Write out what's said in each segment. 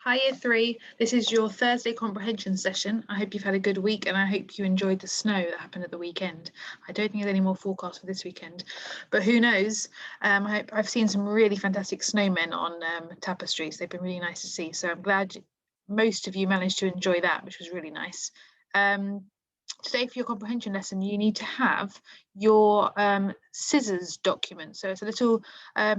Hi Year 3, this is your Thursday comprehension session. I hope you've had a good week and I hope you enjoyed the snow that happened at the weekend. I don't think there's any more forecast for this weekend, but who knows. I've seen some really fantastic snowmen on tapestries. They've been really nice to see, so I'm glad most of you managed to enjoy that, which was really nice. Today for your comprehension lesson, you need to have your scissors document. So it's a little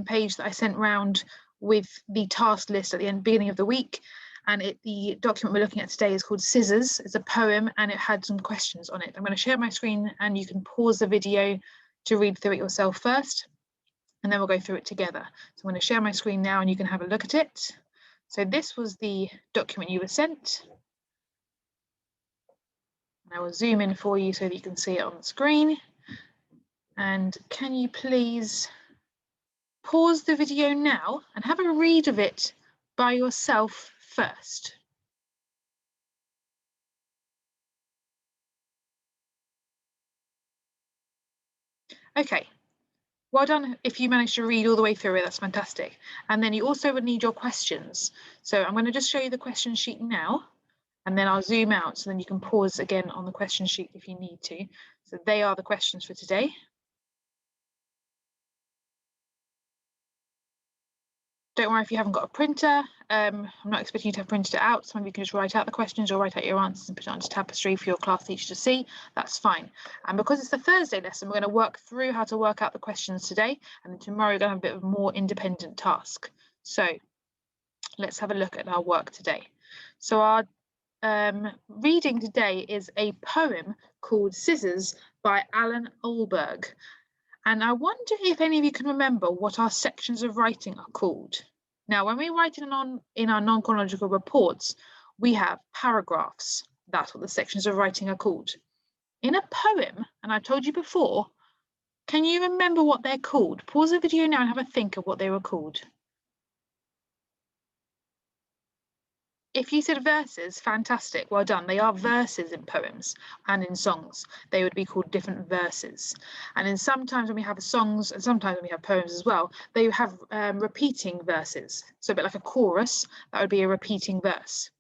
page that I sent round with the task list at the beginning of the week, and the document we're looking at today is called Scissors. It's a poem and it had some questions on it. I'm going to share my screen and you can pause the video to read through it yourself first, and then we'll go through it together. So I'm going to share my screen now and you can have a look at it. So this was the document you were sent. And I will zoom in for you so that you can see it on the screen. And can you please pause the video now and have a read of it by yourself first. Okay, well done if you managed to read all the way through it, that's fantastic. And then you also would need your questions. So I'm going to just show you the question sheet now, and then I'll zoom out so then you can pause again on the question sheet if you need to. So they are the questions for today. Don't worry if you haven't got a printer. I'm not expecting you to have printed it out. Some of you can just write out the questions or write out your answers and put it onto tapestry for your class teacher to see. That's fine. And because it's the Thursday lesson, we're going to work through how to work out the questions today. And then tomorrow we're going to have a bit of a more independent task. So let's have a look at our work today. So our reading today is a poem called Scissors by Alan Olberg. And I wonder if any of you can remember what our sections of writing are called. Now, when we write in our non-chronological reports, we have paragraphs. That's what the sections of writing are called. In a poem, and I told you before, can you remember what they're called? Pause the video now and have a think of what they were called. If you said verses, fantastic, well done. They are verses in poems and in songs. They would be called different verses. And then sometimes when we have songs and sometimes when we have poems as well, they have repeating verses. So a bit like a chorus, that would be a repeating verse.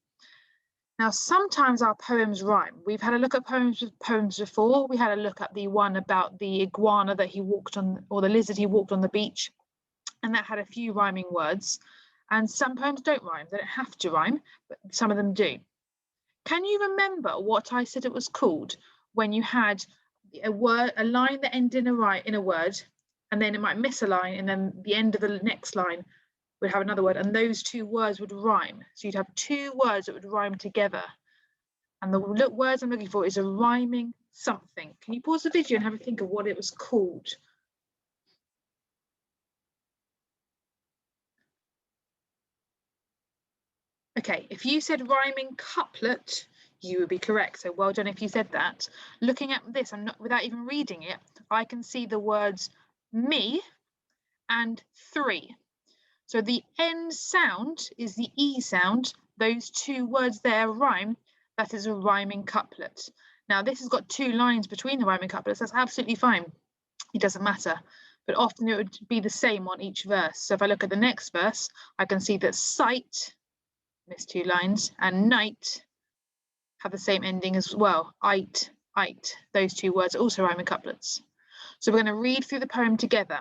Now, sometimes our poems rhyme. We've had a look at poems before. We had a look at the one about the iguana that he walked on, or the lizard he walked on the beach, and that had a few rhyming words. And some poems don't rhyme. They don't have to rhyme, but some of them do. Can you remember what I said it was called when you had a line that ended in a word, and then it might miss a line, and then the end of the next line would have another word, and those two words would rhyme. So you'd have two words that would rhyme together. And the words I'm looking for is a rhyming something. Can you pause the video and have a think of what it was called? Okay, if you said rhyming couplet, you would be correct. So well done if you said that. Looking at this, without even reading it, I can see the words me and three. So the end sound is the E sound. Those two words there rhyme. That is a rhyming couplet. Now this has got two lines between the rhyming couplets. That's absolutely fine. It doesn't matter. But often it would be the same on each verse. So if I look at the next verse, I can see that sight, missed two lines, and night have the same ending as well. Ite. Those two words are also rhyming couplets. So we're going to read through the poem together.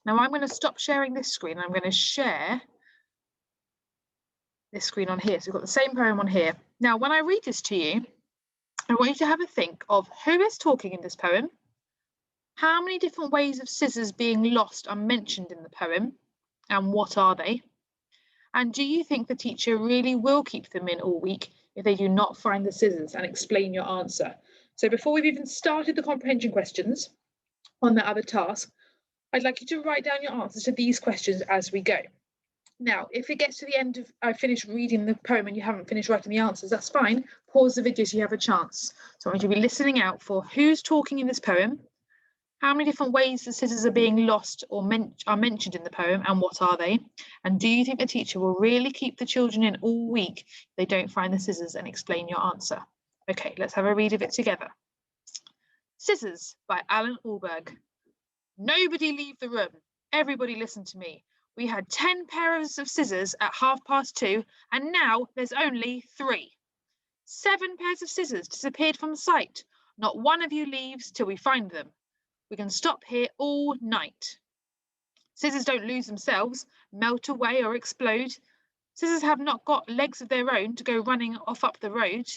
Now I'm going to stop sharing this screen. I'm going to share this screen on here. So we've got the same poem on here. Now when I read this to you, I want you to have a think of who is talking in this poem, how many different ways of scissors being lost are mentioned in the poem, and what are they? And do you think the teacher really will keep them in all week if they do not find the scissors, and explain your answer? So before we've even started the comprehension questions on that other task, I'd like you to write down your answers to these questions as we go. Now, if it gets to the end of I finished reading the poem and you haven't finished writing the answers, that's fine. Pause the video so you have a chance. So I want you to be listening out for who's talking in this poem, how many different ways the scissors are being lost or are mentioned in the poem, and what are they? And do you think the teacher will really keep the children in all week if they don't find the scissors, and explain your answer? Okay, let's have a read of it together. Scissors by Alan Olberg. Nobody leave the room. Everybody listen to me. we had 10 pairs of scissors at 2:30, and now there's only 3. 7 pairs of scissors disappeared from the site. Not one of you leaves till we find them. We can stop here all night. Scissors don't lose themselves, melt away or explode. Scissors have not got legs of their own to go running off up the road.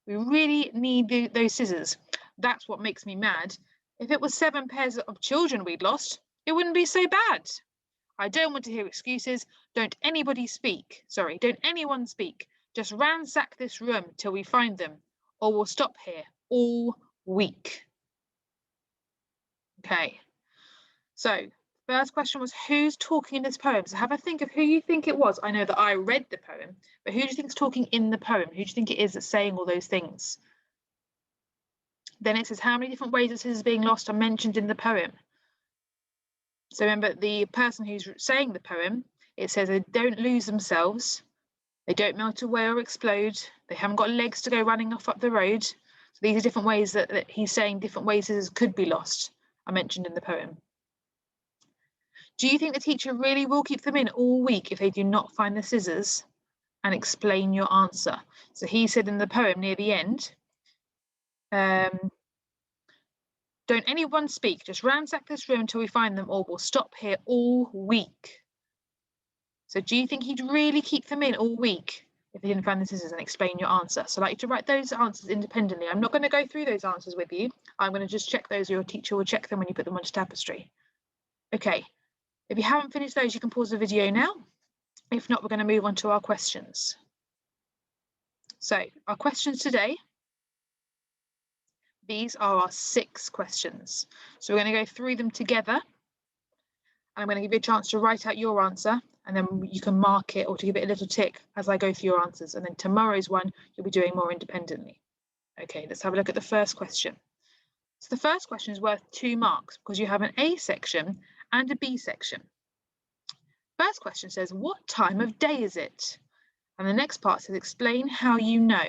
We really need those scissors. That's what makes me mad. If it was 7 pairs of children we'd lost, it wouldn't be so bad. I don't want to hear excuses. Don't anyone speak. Just ransack this room till we find them, or we'll stop here all week. Okay, so first question was, who's talking in this poem? So have a think of who you think it was. I know that I read the poem, but who do you think is talking in the poem? Who do you think it is that's saying all those things? Then it says, how many different ways that scissors being lost are mentioned in the poem? So remember, the person who's saying the poem, it says they don't lose themselves, they don't melt away or explode, they haven't got legs to go running off up the road. So these are different ways that he's saying different ways scissors could be lost are mentioned in the poem. Do you think the teacher really will keep them in all week if they do not find the scissors? And explain your answer. So he said in the poem near the end, don't anyone speak, just ransack this room until we find them, or we'll stop here all week. So do you think he'd really keep them in all week if he didn't find the scissors? And explain your answer. So I'd like you to write those answers independently. I'm not going to go through those answers with you. I'm going to just check those. Your teacher will check them when you put them onto Tapestry. Okay, if you haven't finished those, you can pause the video now. If not, we're going to move on to our questions. So our questions today, these are our 6 questions. So we're going to go through them together. And I'm going to give you a chance to write out your answer, and then you can mark it or to give it a little tick as I go through your answers. And then tomorrow's one, you'll be doing more independently. Okay, let's have a look at the first question. So the first question is worth 2 marks because you have an A section and a B section. First question says, what time of day is it? And the next part says, explain how you know.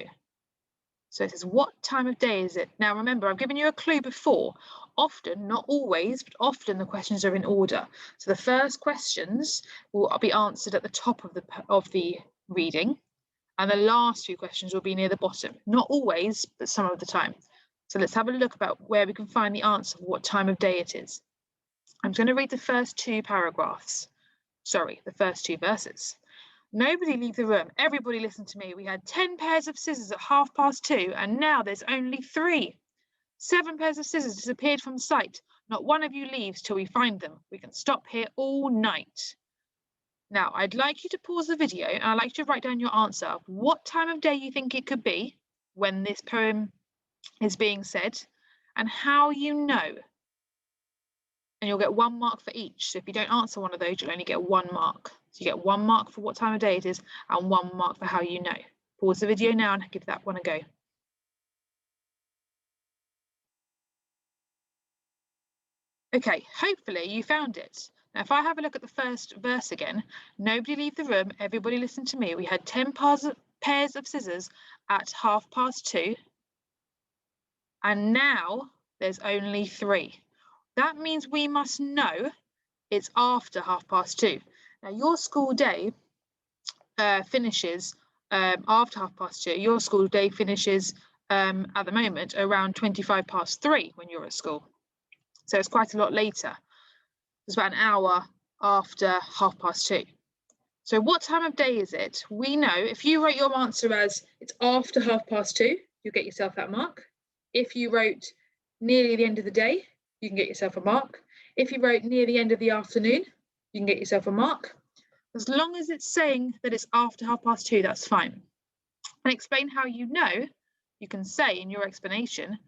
So it says, what time of day is it? Now, remember, I've given you a clue before. Often, not always, but often the questions are in order. So the first questions will be answered at the top of the reading, and the last 2 questions will be near the bottom. Not always, but some of the time. So let's have a look about where we can find the answer for what time of day it is. I'm going to read the first 2 paragraphs. Sorry, the first 2 verses. Nobody leave the room. Everybody listen to me. We had 10 pairs of scissors at 2:30, and now there's only 3. 7 pairs of scissors disappeared from sight. Not one of you leaves till we find them. We can stop here all night. Now, I'd like you to pause the video, and I'd like you to write down your answer of what time of day you think it could be when this poem is being said, and how you know. And you'll get 1 mark for each. So if you don't answer one of those, you'll only get 1 mark. So you get 1 mark for what time of day it is and 1 mark for how you know. Pause the video now and give that one a go. Okay, hopefully you found it. Now, if I have a look at the first verse again, nobody leave the room, everybody listen to me. We had 10 pairs of scissors at 2:30, and now there's only 3. That means we must know it's after 2:30. Now, your school day finishes after 2:30. Your school day finishes at the moment around 3:25 when you're at school. So it's quite a lot later. It's about an hour after 2:30. So what time of day is it? We know if you wrote your answer as it's after 2:30, you get yourself that mark. If you wrote nearly the end of the day, you can get yourself a mark. If you wrote near the end of the afternoon, you can get yourself a mark. As long as it's saying that it's after 2:30, that's fine. And explain how you know, you can say in your explanation,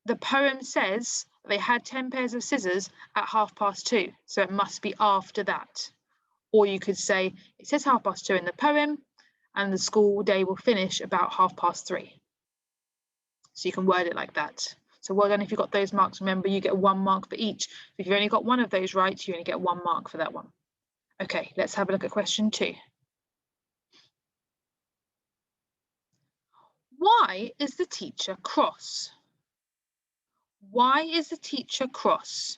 the poem says they had 10 pairs of scissors at 2:30, so it must be after that. Or you could say, it says 2:30 in the poem, and the school day will finish about 3:30. So you can word it like that. So well done if you got those marks. Remember, you get 1 mark for each. If you've only got one of those right, you only get 1 mark for that one. Okay, let's have a look at question 2. Why is the teacher cross? Why is the teacher cross?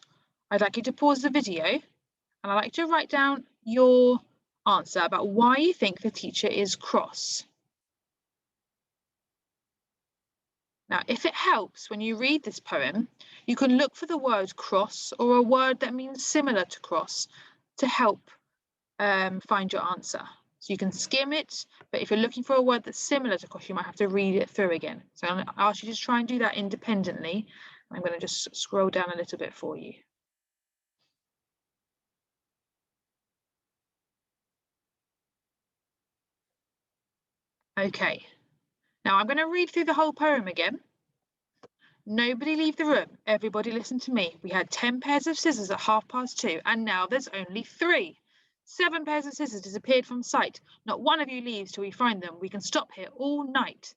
I'd like you to pause the video, and And I'd like you to write down your answer about why you think the teacher is cross. Now, if it helps when you read this poem, you can look for the word cross or a word that means similar to cross to help find your answer. So you can skim it, but if you're looking for a word that's similar to cross, you might have to read it through again. So I'm going to ask you to try and do that independently. I'm going to just scroll down a little bit for you. Okay, now I'm going to read through the whole poem again. Nobody leave the room. Everybody listen to me. We had 10 pairs of scissors at 2:30, and now there's only 3. 7 pairs of scissors disappeared from sight. Not one of you leaves till we find them. We can stop here all night.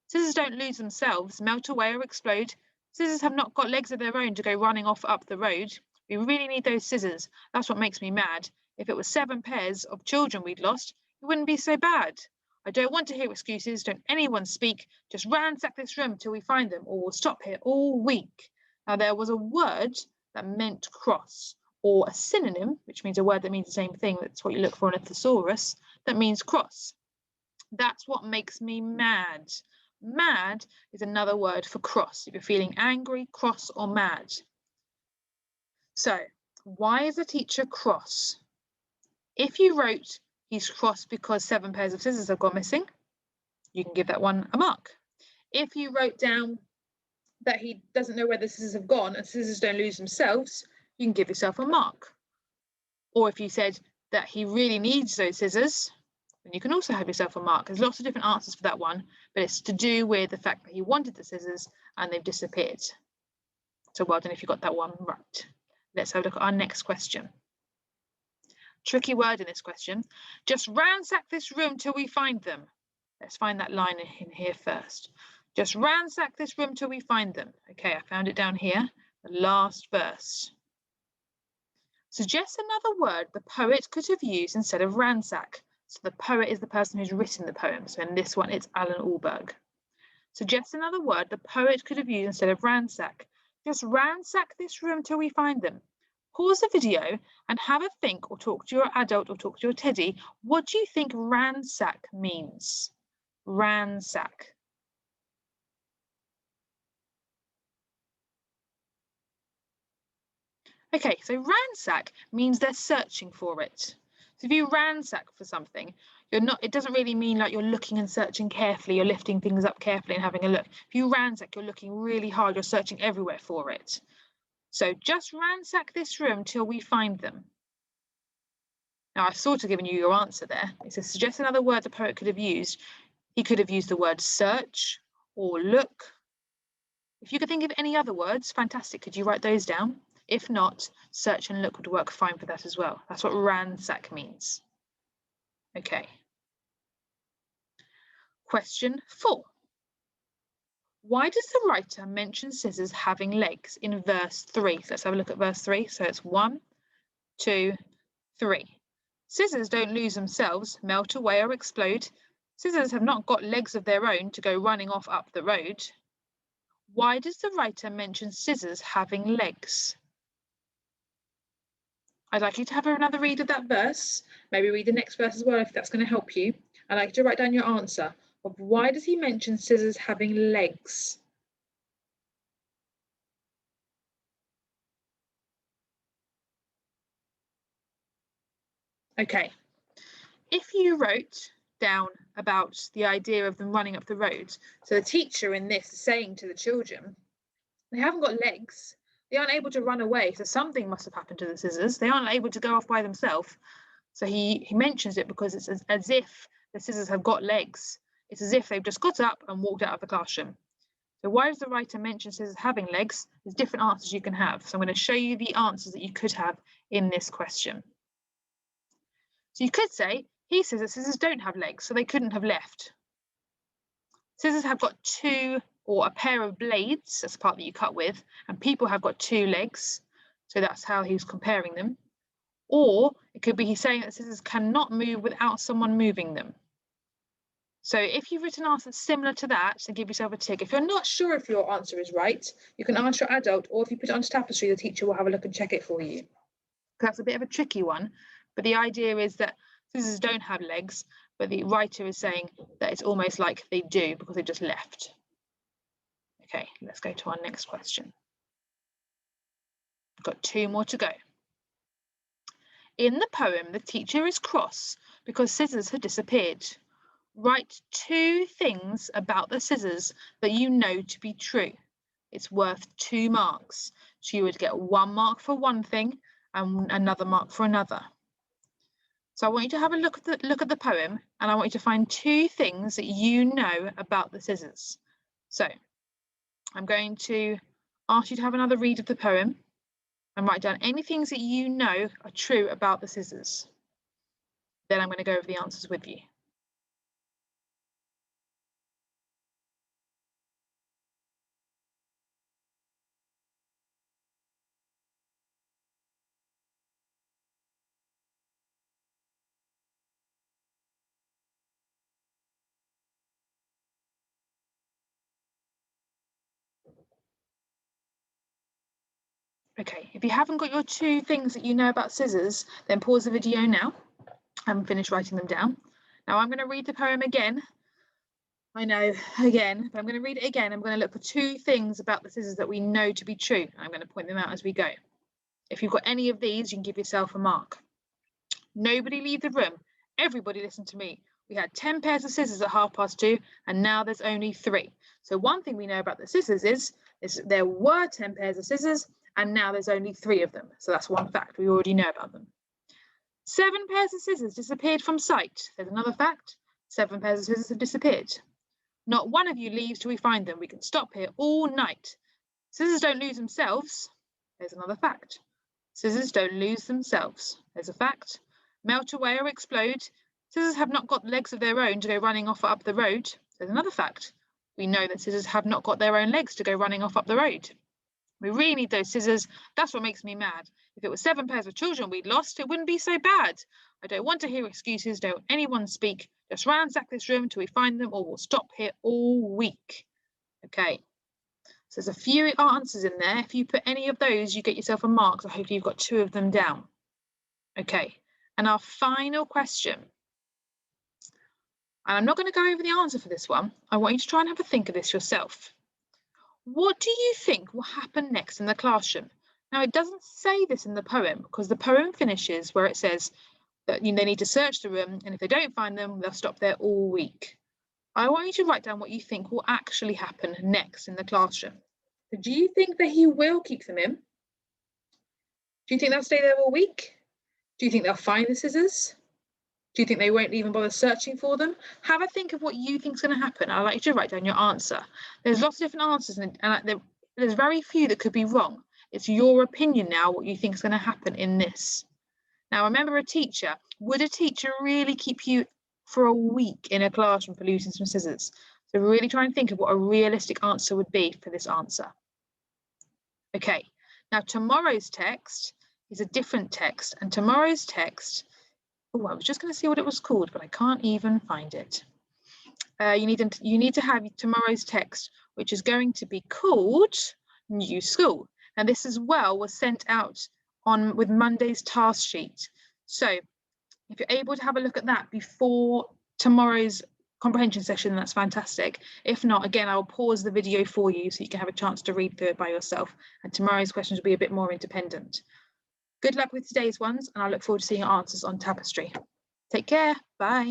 Scissors don't lose themselves, melt away or explode. Scissors have not got legs of their own to go running off up the road. We really need those scissors. That's what makes me mad. If it was 7 pairs of children we'd lost, it wouldn't be so bad. I don't want to hear excuses. Don't anyone speak. Just ransack this room till we find them, or we'll stop here all week. Now, there was a word that meant cross, or a synonym, which means a word that means the same thing. That's what you look for in a thesaurus, that means cross. That's what makes me mad. Mad is another word for cross, if you're feeling angry, cross, or mad. So, why is the teacher cross? If you wrote, he's cross because 7 pairs of scissors have gone missing, you can give that one a mark. If you wrote down that he doesn't know where the scissors have gone and scissors don't lose themselves, you can give yourself a mark. Or if you said that he really needs those scissors, then you can also have yourself a mark. There's lots of different answers for that one, but it's to do with the fact that he wanted the scissors and they've disappeared. So well done if you got that one right. Let's have a look at our next question. Tricky word in this question. Just ransack this room till we find them. Let's find that line in here first. Just ransack this room till we find them. Okay, I found it down here, the last verse. Suggest another word the poet could have used instead of ransack. So the poet is the person who's written the poem. So in this one, it's Alan Allberg. Suggest another word the poet could have used instead of ransack. Just ransack this room till we find them. Pause the video and have a think, or talk to your adult or talk to your teddy. What do you think ransack means? Ransack. Okay, so ransack means they're searching for it. So if you ransack for something, it doesn't really mean like you're looking and searching carefully, you're lifting things up carefully and having a look. If you ransack, you're looking really hard, you're searching everywhere for it. So just ransack this room till we find them. Now, I've sort of given you your answer there. It says, suggest another word the poet could have used. He could have used the word search or look. If you could think of any other words, fantastic. Could you write those down? If not, search and look would work fine for that as well. That's what ransack means. Okay. Question 4. Why does the writer mention scissors having legs in verse 3? So let's have a look at verse 3. So it's 1, 2, 3. Scissors don't lose themselves, melt away or explode. Scissors have not got legs of their own to go running off up the road. Why does the writer mention scissors having legs? I'd like you to have another read of that verse, maybe read the next verse as well if that's going to help you. I'd like you to write down your answer of why does he mention scissors having legs? Okay, if you wrote down about the idea of them running up the road, so the teacher in this is saying to the children, they haven't got legs, they aren't able to run away, so something must have happened to the scissors, they aren't able to go off by themselves. So he mentions it because it's as if the scissors have got legs. It's as if they've just got up and walked out of the classroom. So why does the writer mention scissors having legs? There's different answers you can have. So I'm going to show you the answers that you could have in this question. So you could say, he says that scissors don't have legs, so they couldn't have left. Scissors have got 2 or a pair of blades, that's the part that you cut with, and people have got 2 legs. So that's how he's comparing them. Or it could be he's saying that scissors cannot move without someone moving them. So if you've written answers similar to that, then give yourself a tick. If you're not sure if your answer is right, you can ask your adult, or if you put it onto tapestry, the teacher will have a look and check it for you. That's a bit of a tricky one, but the idea is that scissors don't have legs, but the writer is saying that it's almost like they do because they just left. Okay, let's go to our next question. We've got 2 more to go. In the poem, the teacher is cross because scissors had disappeared. Write 2 things about the scissors that you know to be true. It's worth 2 marks. So you would get 1 mark for one thing and another mark for another. So I want you to have a look at the poem, and I want you to find 2 things that you know about the scissors. So I'm going to ask you to have another read of the poem and write down any things that you know are true about the scissors. Then I'm going to go over the answers with you. Okay, if you haven't got your 2 things that you know about scissors, then pause the video now and finish writing them down. Now I'm going to read the poem again. I know, again, but I'm going to read it again. I'm going to look for 2 things about the scissors that we know to be true. I'm going to point them out as we go. If you've got any of these, you can give yourself a mark. Nobody leave the room. Everybody listen to me. We had 10 pairs of scissors at 2:30, and now there's only 3. So one thing we know about the scissors is there were 10 pairs of scissors, and now there's only 3 of them. So that's one fact we already know about them. 7 pairs of scissors disappeared from sight. There's another fact. 7 pairs of scissors have disappeared. Not one of you leaves till we find them. We can stop here all night. Scissors don't lose themselves. There's another fact. Scissors don't lose themselves. There's a fact. Melt away or explode. Scissors have not got legs of their own to go running off up the road. There's another fact. We know that scissors have not got their own legs to go running off up the road. We really need those scissors. That's what makes me mad. If it was 7 pairs of children we'd lost, it wouldn't be so bad. I don't want to hear excuses. Don't anyone speak. Just ransack this room till we find them, or we'll stop here all week. Okay. So there's a few answers in there. If you put any of those, you get yourself a mark. So hopefully you've got 2 of them down. Okay. And our final question. And I'm not going to go over the answer for this one. I want you to try and have a think of this yourself. What do you think will happen next in the classroom? Now, it doesn't say this in the poem because the poem finishes where it says that they need to search the room, and if they don't find them, they'll stop there all week. I want you to write down what you think will actually happen next in the classroom. So do you think that he will keep them in? Do you think they'll stay there all week? Do you think they'll find the scissors? Do you think they won't even bother searching for them? Have a think of what you think is going to happen. I'd like you to write down your answer. There's lots of different answers, and there's very few that could be wrong. It's your opinion now what you think is going to happen in this. Now, remember a teacher. Would a teacher really keep you for a week in a classroom for losing some scissors? So really try and think of what a realistic answer would be for this answer. Okay, now tomorrow's text is a different text, and tomorrow's text, oh, I was just going to see what it was called, but I can't even find it. You need to have tomorrow's text, which is going to be called New School. And this as well was sent out with Monday's task sheet. So if you're able to have a look at that before tomorrow's comprehension session, that's fantastic. If not, again, I'll pause the video for you so you can have a chance to read through it by yourself. And tomorrow's questions will be a bit more independent. Good luck with today's ones, and I look forward to seeing your answers on Tapestry. Take care. Bye.